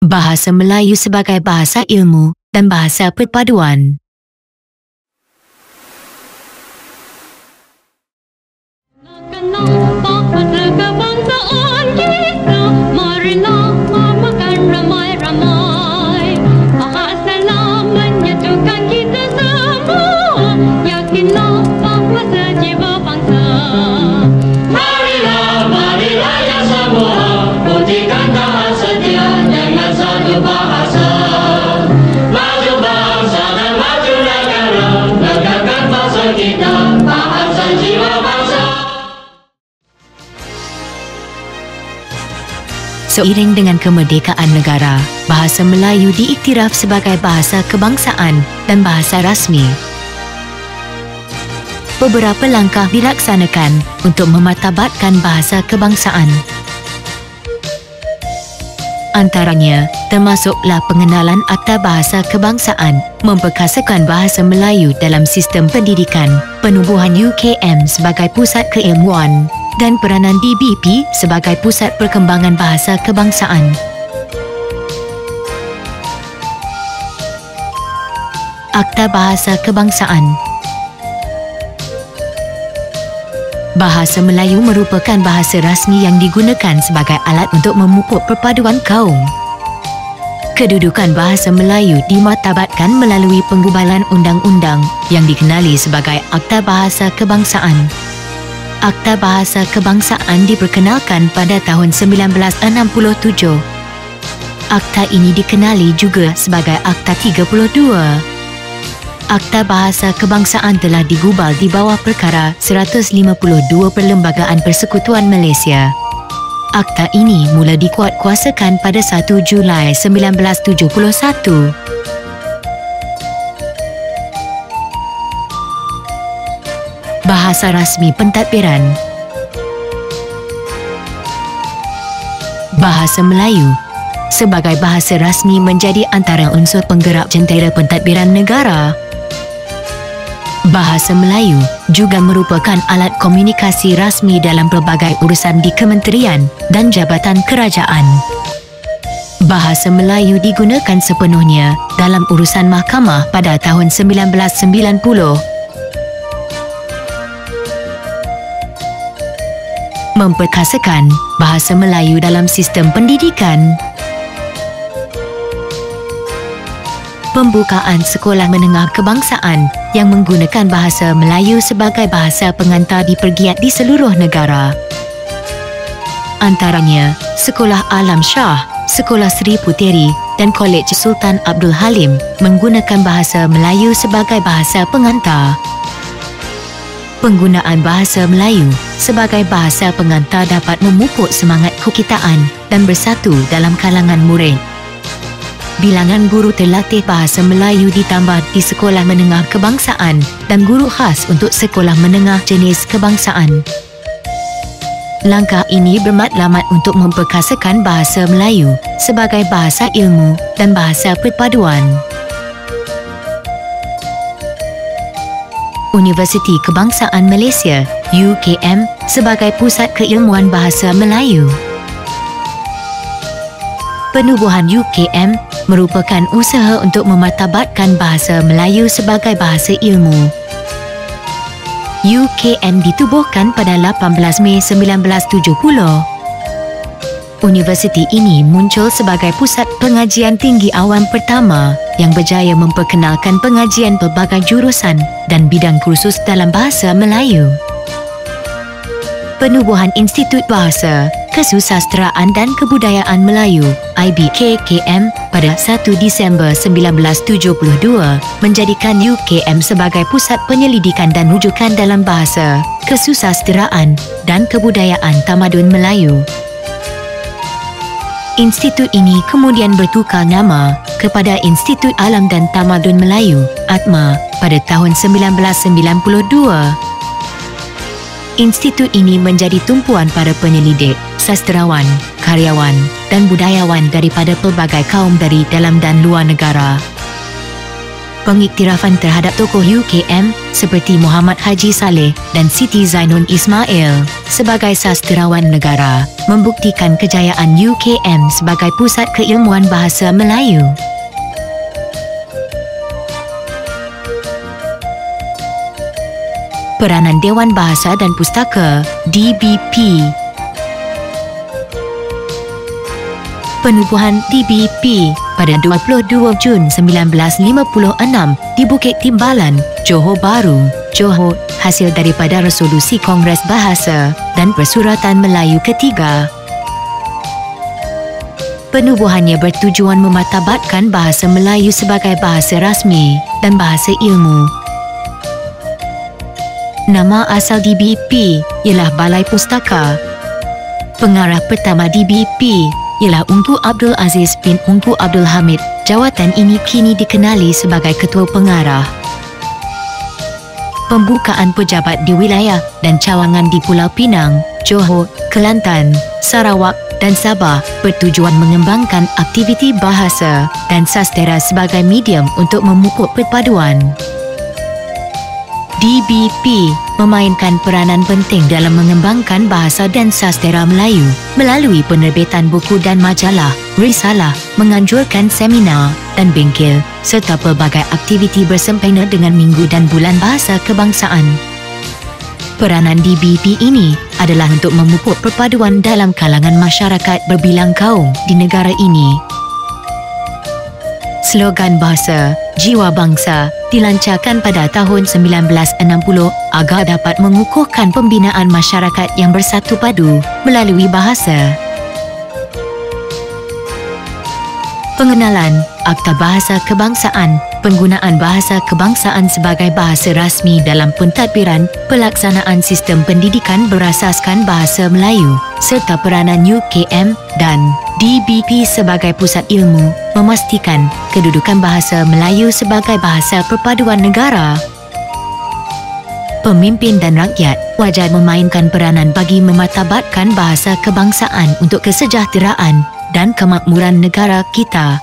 Bahasa Melayu sebagai bahasa ilmu dan bahasa perpaduan. Seiring dengan kemerdekaan negara, bahasa Melayu diiktiraf sebagai bahasa kebangsaan dan bahasa rasmi. Beberapa langkah dilaksanakan untuk memartabatkan bahasa kebangsaan. Antaranya, termasuklah pengenalan Akta Bahasa Kebangsaan, memperkasakan bahasa Melayu dalam sistem pendidikan, penubuhan UKM sebagai pusat keilmuan, dan peranan DBP sebagai pusat perkembangan bahasa kebangsaan. Akta Bahasa Kebangsaan. Bahasa Melayu merupakan bahasa rasmi yang digunakan sebagai alat untuk memupuk perpaduan kaum. Kedudukan bahasa Melayu dimartabatkan melalui penggubalan undang-undang yang dikenali sebagai Akta Bahasa Kebangsaan. Akta Bahasa Kebangsaan diperkenalkan pada tahun 1967. Akta ini dikenali juga sebagai Akta 32. Akta Bahasa Kebangsaan telah digubal di bawah Perkara 152 Perlembagaan Persekutuan Malaysia. Akta ini mula dikuatkuasakan pada 1 Julai 1971. Bahasa rasmi pentadbiran. Bahasa Melayu sebagai bahasa rasmi menjadi antara unsur penggerak jentera pentadbiran negara. Bahasa Melayu juga merupakan alat komunikasi rasmi dalam pelbagai urusan di kementerian dan jabatan kerajaan. Bahasa Melayu digunakan sepenuhnya dalam urusan mahkamah pada tahun 1990. Memperkasakan bahasa Melayu dalam sistem pendidikan. Pembukaan sekolah menengah kebangsaan yang menggunakan bahasa Melayu sebagai bahasa pengantar dipergiat di seluruh negara. Antaranya, Sekolah Alam Shah, Sekolah Seri Puteri dan Kolej Sultan Abdul Halim menggunakan bahasa Melayu sebagai bahasa pengantar. Penggunaan bahasa Melayu sebagai bahasa pengantar dapat memupuk semangat kekitaan dan bersatu dalam kalangan murid. Bilangan guru terlatih bahasa Melayu ditambah di sekolah menengah kebangsaan dan guru khas untuk sekolah menengah jenis kebangsaan. Langkah ini bermatlamat untuk memperkasakan bahasa Melayu sebagai bahasa ilmu dan bahasa perpaduan. Universiti Kebangsaan Malaysia (UKM) sebagai pusat keilmuan bahasa Melayu. Penubuhan UKM merupakan usaha untuk memartabatkan bahasa Melayu sebagai bahasa ilmu. UKM ditubuhkan pada 18 Mei 1970. Universiti ini muncul sebagai pusat pengajian tinggi awam pertama yang berjaya memperkenalkan pengajian pelbagai jurusan dan bidang kursus dalam bahasa Melayu. Penubuhan Institut Bahasa, Kesusasteraan dan Kebudayaan Melayu (IBKKM) pada 1 Disember 1972 menjadikan UKM sebagai pusat penyelidikan dan rujukan dalam bahasa, kesusasteraan dan kebudayaan tamadun Melayu. Institut ini kemudian bertukar nama kepada Institut Alam dan Tamadun Melayu (ATMA) pada tahun 1992. Institut ini menjadi tumpuan para penyelidik, sastrawan, karyawan dan budayawan daripada pelbagai kaum dari dalam dan luar negara. pengiktirafan terhadap tokoh UKM seperti Muhammad Haji Saleh dan Siti Zainun Ismail sebagai sasterawan negara membuktikan kejayaan UKM sebagai pusat keilmuan bahasa Melayu. Peranan Dewan Bahasa dan Pustaka (DBP). Penubuhan DBP pada 22 Jun 1956 di Bukit Timbalan, Johor Bahru, Johor, hasil daripada Resolusi Kongres Bahasa dan Persuratan Melayu ketiga. Penubuhannya bertujuan memartabatkan bahasa Melayu sebagai bahasa rasmi dan bahasa ilmu. Nama asal DBP ialah Balai Pustaka. Pengarah pertama DBP ialah Ungku Abdul Aziz bin Ungku Abdul Hamid. Jawatan ini kini dikenali sebagai Ketua Pengarah. Pembukaan pejabat di wilayah dan cawangan di Pulau Pinang, Johor, Kelantan, Sarawak dan Sabah bertujuan mengembangkan aktiviti bahasa dan sastera sebagai medium untuk memupuk perpaduan. DBP memainkan peranan penting dalam mengembangkan bahasa dan sastera Melayu melalui penerbitan buku dan majalah, risalah, menganjurkan seminar dan bengkel serta pelbagai aktiviti bersempena dengan Minggu dan Bulan Bahasa Kebangsaan. Peranan DBP ini adalah untuk memupuk perpaduan dalam kalangan masyarakat berbilang kaum di negara ini. Slogan bahasa, jiwa bangsa dilancarkan pada tahun 1960 agar dapat mengukuhkan pembinaan masyarakat yang bersatu padu melalui bahasa. Pengenalan Akta Bahasa Kebangsaan, penggunaan bahasa kebangsaan sebagai bahasa rasmi dalam pentadbiran pelaksanaan sistem pendidikan berasaskan bahasa Melayu serta peranan UKM dan DBP sebagai pusat ilmu memastikan kedudukan bahasa Melayu sebagai bahasa perpaduan negara. Pemimpin dan rakyat wajar memainkan peranan bagi memartabatkan bahasa kebangsaan untuk kesejahteraan dan kemakmuran negara kita.